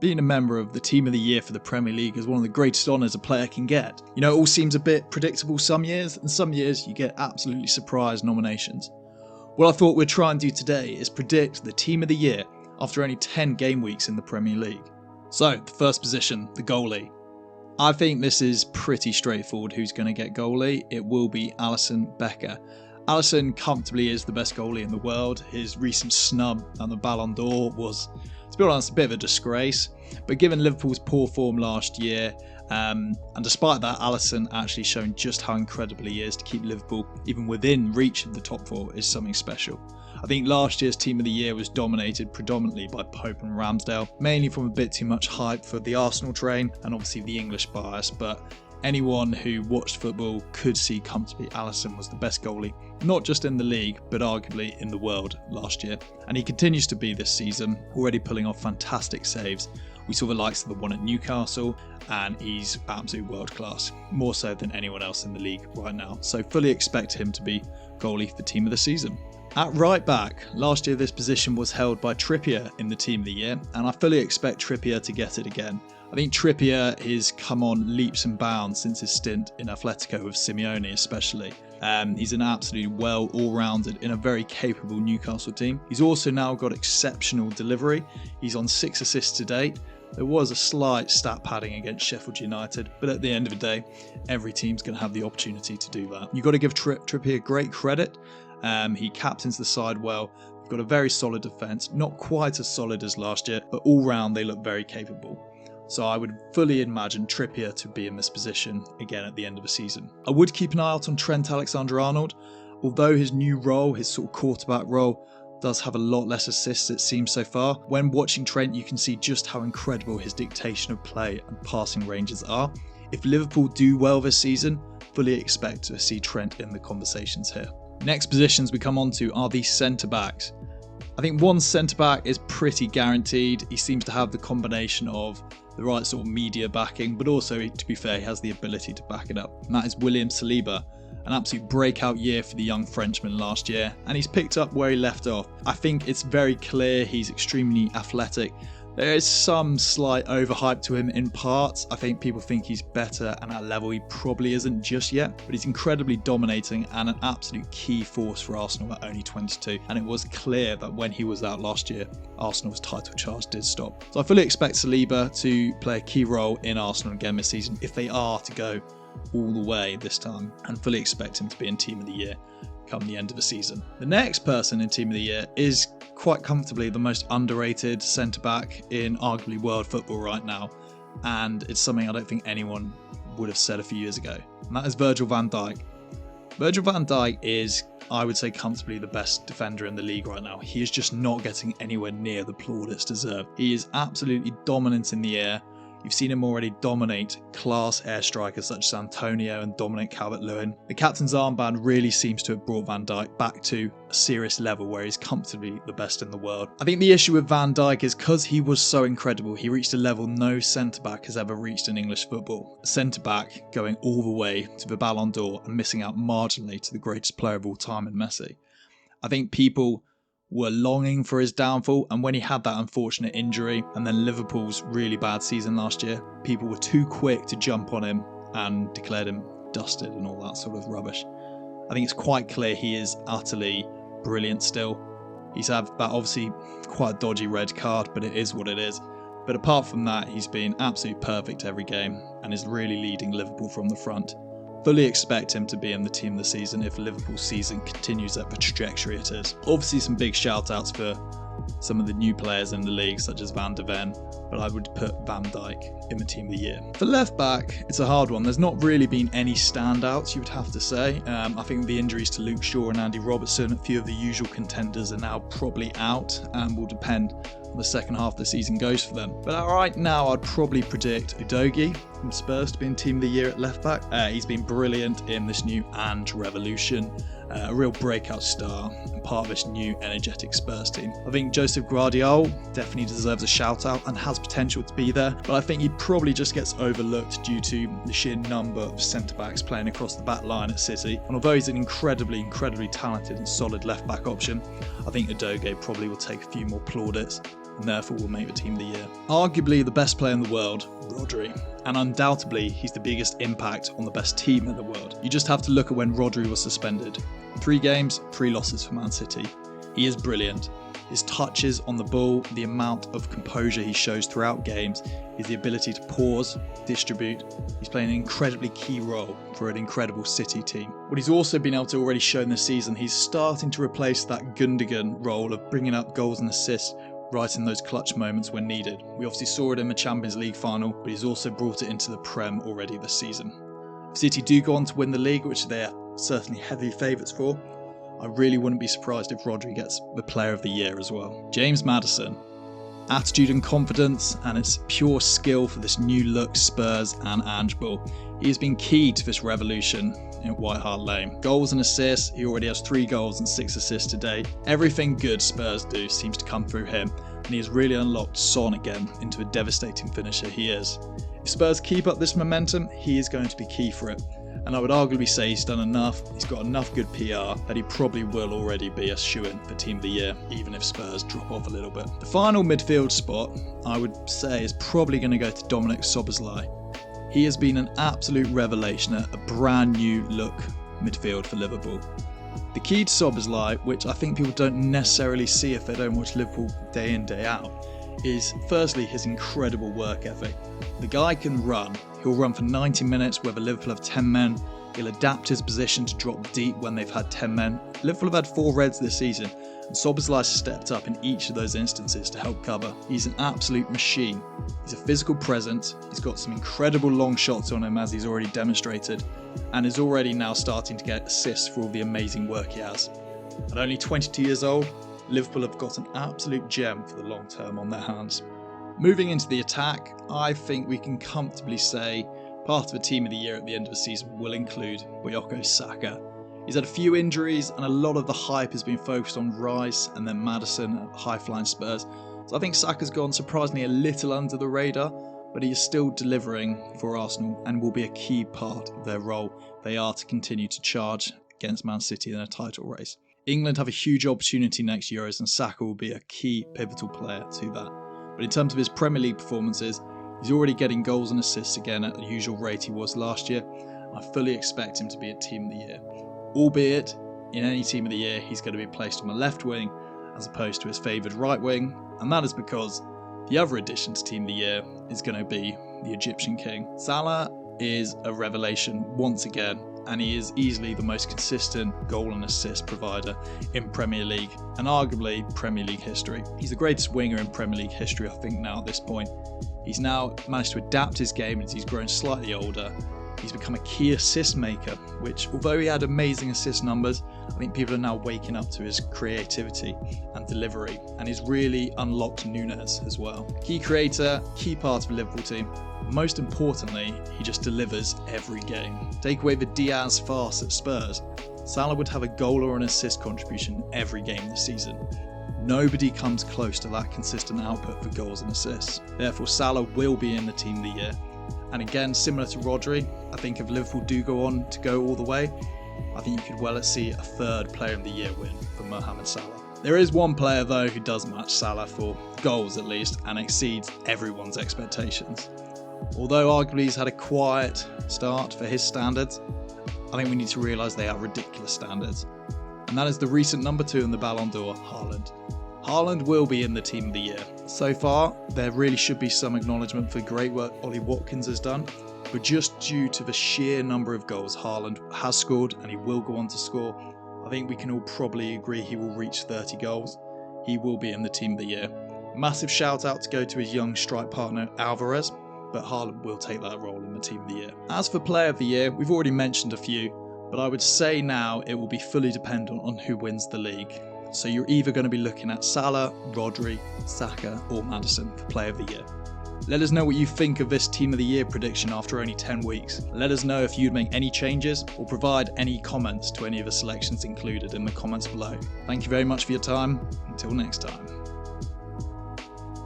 Being a member of the Team of the Year for the Premier League is one of the greatest honours a player can get. You know, it all seems a bit predictable some years, and some years you get absolutely surprise nominations. What I thought we'd try and do today is predict the Team of the Year after only 10 game weeks in the Premier League. So, the first position, the goalie. I think this is pretty straightforward who's going to get goalie. It will be Alisson Becker. Alisson comfortably is the best goalie in the world. His recent snub at the Ballon d'Or was, to be honest, a bit of a disgrace. But given Liverpool's poor form last year, and despite that, Alisson actually showing just how incredible he is to keep Liverpool even within reach of the top four is something special. I think last year's Team of the Year was dominated predominantly by Pope and Ramsdale, mainly from a bit too much hype for the Arsenal train and obviously the English bias, but anyone who watched football could see comfortably Alisson was the best goalie, not just in the league, but arguably in the world last year. And he continues to be this season, already pulling off fantastic saves. We saw the likes of the one at Newcastle, and he's absolutely world class, more so than anyone else in the league right now. So fully expect him to be goalie for Team of the Season. At right back, last year this position was held by Trippier in the Team of the Year, and I fully expect Trippier to get it again. I think Trippier has come on leaps and bounds since his stint in Atletico with Simeone especially. He's an absolutely well all-rounded in a very capable Newcastle team. He's also now got exceptional delivery. He's on 6 assists to date. There was a slight stat padding against Sheffield United, but at the end of the day, every team's going to have the opportunity to do that. You've got to give Trippier great credit. He captains the side well. They've got a very solid defence, not quite as solid as last year, but all round they look very capable. So I would fully imagine Trippier to be in this position again at the end of the season. I would keep an eye out on Trent Alexander-Arnold, although his new role, his sort of quarterback role, does have a lot less assists it seems so far. When watching Trent, you can see just how incredible his dictation of play and passing ranges are. If Liverpool do well this season, fully expect to see Trent in the conversations here. Next positions we come on to are the centre-backs. I think one centre-back is pretty guaranteed. He seems to have the combination of the right sort of media backing, but also, to be fair, he has the ability to back it up. And that is William Saliba. An absolute breakout year for the young Frenchman last year, and he's picked up where he left off. I think it's very clear he's extremely athletic. There is some slight overhype to him in parts. I think people think he's better, and at a level he probably isn't just yet, but he's incredibly dominating and an absolute key force for Arsenal at only 22. And it was clear that when he was out last year, Arsenal's title charge did stop. So I fully expect Saliba to play a key role in Arsenal again this season if they are to go all the way this time, and fully expect him to be in Team of the Year come the end of the season. The next person in Team of the Year is quite comfortably the most underrated centre-back in arguably world football right now, and it's something I don't think anyone would have said a few years ago, and that is Virgil van Dijk. Virgil van Dijk is, I would say, comfortably the best defender in the league right now. He is just not getting anywhere near the plaudits deserved. He is absolutely dominant in the air. You've seen him already dominate class air strikers such as Antonio and Dominic Calvert-Lewin. The captain's armband really seems to have brought Van Dijk back to a serious level where he's comfortably the best in the world. I think the issue with Van Dijk is because he was so incredible, he reached a level no centre-back has ever reached in English football. A centre-back going all the way to the Ballon d'Or and missing out marginally to the greatest player of all time in Messi. I think people were longing for his downfall, and when he had that unfortunate injury and then Liverpool's really bad season last year, people were too quick to jump on him and declared him dusted and all that sort of rubbish. I think it's quite clear he is utterly brilliant still. He's had that obviously quite a dodgy red card, but it is what it is. But apart from that, he's been absolutely perfect every game and is really leading Liverpool from the front. Fully expect him to be in the Team of the Season if Liverpool's season continues at the trajectory it is. Obviously some big shout outs for some of the new players in the league such as Van de Ven, but I would put Van Dijk in the Team of the Year. For left back, it's a hard one. There's not really been any standouts, you would have to say. I think the injuries to Luke Shaw and Andy Robertson, a few of the usual contenders are now probably out and will depend on the second half of the season goes for them. But right now I'd probably predict Udogie from Spurs to be in Team of the Year at left back. He's been brilliant in this new Ange revolution. A real breakout star and part of this new energetic Spurs team. I think Joseph Guardiola definitely deserves a shout out and has potential to be there, but I think he probably just gets overlooked due to the sheer number of centre backs playing across the back line at City. And although he's an incredibly talented and solid left back option, I think Udogie probably will take a few more plaudits and therefore will make the team of the year. Arguably the best player in the world, Rodri, and undoubtedly he's the biggest impact on the best team in the world. You just have to look at when Rodri was suspended. 3 games, 3 losses for Man City. He is brilliant. His touches on the ball, the amount of composure he shows throughout games, is the ability to pause, distribute. He's playing an incredibly key role for an incredible City team. What he's also been able to already show in this season, he's starting to replace that Gundogan role of bringing up goals and assists right in those clutch moments when needed. We obviously saw it in the Champions League final, but he's also brought it into the Prem already this season. If City do go on to win the league, which they're certainly heavy favourites for, I really wouldn't be surprised if Rodri gets the Player of the Year as well. James Maddison. Attitude and confidence, and it's pure skill for this new look Spurs and Ange Ball. He has been key to this revolution in White Hart Lane. Goals and assists, he already has 3 goals and 6 assists today. Everything good Spurs do seems to come through him, and he has really unlocked Son again into a devastating finisher he is. If Spurs keep up this momentum, he is going to be key for it. And I would arguably say he's done enough, he's got enough good PR that he probably will already be a shoo-in for Team of the Year, even if Spurs drop off a little bit. The final midfield spot, I would say, is probably going to go to Dominik Szoboszlai. He has been an absolute revelation at a brand new look midfield for Liverpool. The key to Szoboszlai, which I think people don't necessarily see if they don't watch Liverpool day in, day out, is firstly his incredible work ethic. The guy can run. He'll run for 90 minutes whether Liverpool have 10 men. He'll adapt his position to drop deep when they've had 10 men. Liverpool have had 4 reds this season, and Szoboszlai stepped up in each of those instances to help cover. He's an absolute machine. He's a physical presence. He's got some incredible long shots on him, as he's already demonstrated, and is already now starting to get assists for all the amazing work he has. At only 22 years old, Liverpool have got an absolute gem for the long term on their hands. Moving into the attack, I think we can comfortably say part of the Team of the Year at the end of the season will include Bukayo Saka. He's had a few injuries and a lot of the hype has been focused on Rice and then Maddison at high-flying Spurs. So I think Saka's gone surprisingly a little under the radar, but he is still delivering for Arsenal and will be a key part of their role they are to continue to charge against Man City in a title race. England have a huge opportunity next Euros and Saka will be a key pivotal player to that. But in terms of his Premier League performances, he's already getting goals and assists again at the usual rate he was last year. I fully expect him to be a Team of the Year. Albeit, in any Team of the Year, he's going to be placed on the left wing as opposed to his favoured right wing, and that is because the other addition to Team of the Year is going to be the Egyptian King. Salah is a revelation once again, and he is easily the most consistent goal and assist provider in Premier League, and arguably Premier League history. He's the greatest winger in Premier League history, I think, now at this point. He's now managed to adapt his game as he's grown slightly older. He's become a key assist maker, which, although he had amazing assist numbers, I think people are now waking up to his creativity and delivery, and he's really unlocked Núñez as well. Key creator, key part of the Liverpool team. Most importantly, he just delivers every game. Take away the Diaz farce at Spurs, Salah would have a goal or an assist contribution every game this season. Nobody comes close to that consistent output for goals and assists. Therefore, Salah will be in the Team of the Year. And again, similar to Rodri, I think if Liverpool do go on to go all the way, I think you could well see a 3rd Player of the Year win for Mohamed Salah. There is one player though who does match Salah for goals at least and exceeds everyone's expectations. Although arguably he's had a quiet start for his standards, I think we need to realise they are ridiculous standards. And that is the recent number 2 in the Ballon d'Or, Haaland. Haaland will be in the Team of the Year. So far, there really should be some acknowledgement for great work Ollie Watkins has done, but just due to the sheer number of goals Haaland has scored and he will go on to score, I think we can all probably agree he will reach 30 goals. He will be in the Team of the Year. Massive shout out to go to his young strike partner Alvarez, but Haaland will take that role in the Team of the Year. As for Player of the Year, we've already mentioned a few, but I would say now it will be fully dependent on who wins the league. So you're either going to be looking at Salah, Rodri, Saka or Maddison for Player of the Year. Let us know what you think of this Team of the Year prediction after only 10 weeks. Let us know if you'd make any changes or provide any comments to any of the selections included in the comments below. Thank you very much for your time. Until next time.